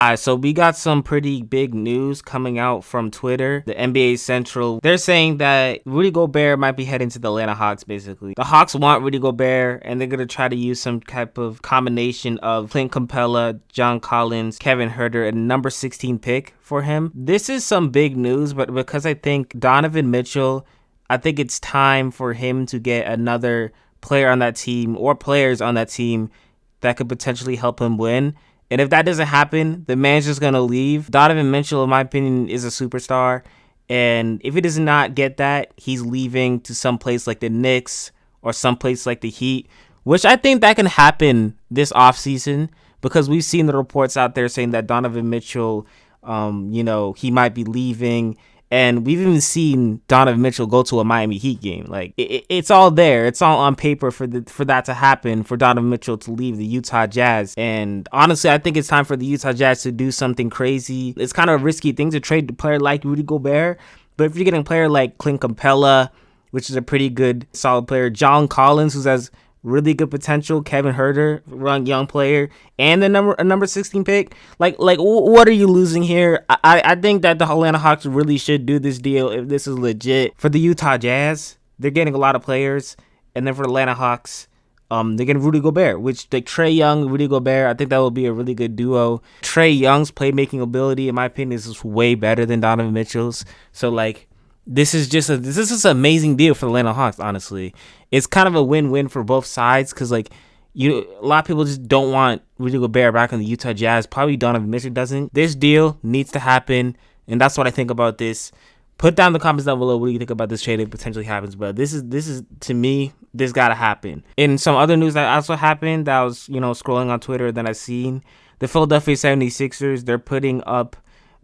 Alright, so we got some pretty big news coming out from Twitter. The NBA Central, they're saying that Rudy Gobert might be heading to the Atlanta Hawks, basically. The Hawks want Rudy Gobert, and they're going to try to use some type of combination of Clint Capella, John Collins, Kevin Huerter, and number 16 pick for him. This is some big news, but because I think Donovan Mitchell, I think it's time for him to get another player on that team or players on that team that could potentially help him win. And if that doesn't happen, the man's just going to leave. Donovan Mitchell, in my opinion, is a superstar. And if he does not get that, he's leaving to some place like the Knicks or some place like the Heat, which I think that can happen this offseason because we've seen the reports out there saying that Donovan Mitchell, he might be leaving. And we've even seen Donovan Mitchell go to a Miami Heat game. Like it's all there. It's all on paper for that to happen, for Donovan Mitchell to leave the Utah Jazz. And honestly, I think it's time for the Utah Jazz to do something crazy. It's kind of a risky thing to trade a player like Rudy Gobert. But if you're getting a player like Clint Capella, which is a pretty good, solid player, John Collins, who has really good potential, Kevin Huerter, young player, and a number 16 pick. Like what are you losing here? I think that the Atlanta Hawks really should do this deal if this is legit. For the Utah Jazz, they're getting a lot of players, and then for the Atlanta Hawks, they're getting Rudy Gobert, which like Trae Young, Rudy Gobert, I think that will be a really good duo. Trae Young's playmaking ability, in my opinion, is way better than Donovan Mitchell's. So like, this is just an amazing deal for the Atlanta Hawks, honestly. It's kind of a win-win for both sides because, like, a lot of people just don't want Rudy Gobert back on the Utah Jazz. Probably Donovan Mitchell doesn't. This deal needs to happen, and that's what I think about this. Put down in the comments down below what do you think about this trade if it potentially happens. But this is to me, this gotta happen. In some other news that also happened that I was, scrolling on Twitter that I seen, the Philadelphia 76ers, they're putting up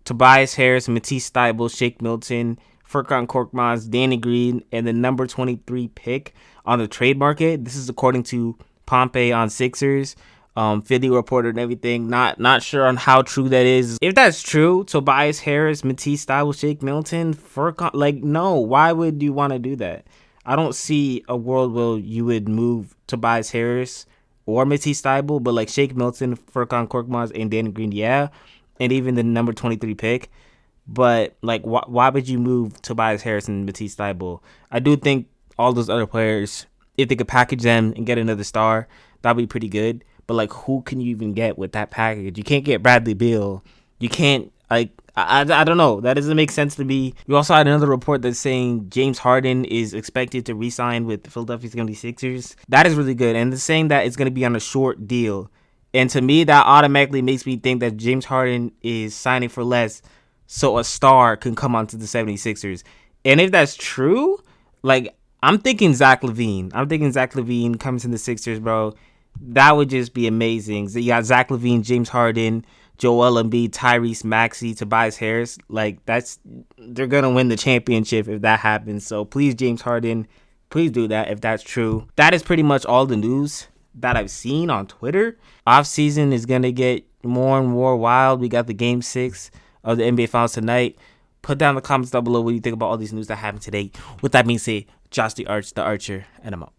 Tobias Harris, Matisse Thybulle, Shake Milton, Furkan Korkmaz, Danny Green, and the number 23 pick on the trade market. This is according to Pompey on Sixers, Philly Reporter and everything. Not sure on how true that is. If that's true, Tobias Harris, Matisse Thybulle, Shake Milton, Furkan, no, why would you want to do that? I don't see a world where you would move Tobias Harris or Matisse Thybulle, but like Shake Milton, Furkan Korkmaz, and Danny Green, yeah, and even the number 23 pick. But, like, why would you move Tobias Harris and Matisse Thybulle? I do think all those other players, if they could package them and get another star, that'd be pretty good. But, like, who can you even get with that package? You can't get Bradley Beal. You can't, like, I don't know. That doesn't make sense to me. We also had another report that's saying James Harden is expected to re-sign with the Philadelphia 76ers. That is really good. And they're saying that it's going to be on a short deal. And to me, that automatically makes me think that James Harden is signing for less so a star can come onto the 76ers. And if that's true, like, I'm thinking Zach LaVine. Comes in the Sixers, bro. That would just be amazing. So you got Zach LaVine, James Harden, Joel Embiid, Tyrese Maxey, Tobias Harris. Like, they're going to win the championship if that happens. So please, James Harden, please do that if that's true. That is pretty much all the news that I've seen on Twitter. Offseason is going to get more and more wild. We got the Game 6 of the NBA Finals tonight. Put down in the comments down below what you think about all these news that happened today. With that being said, Josh the Archer, and I'm out.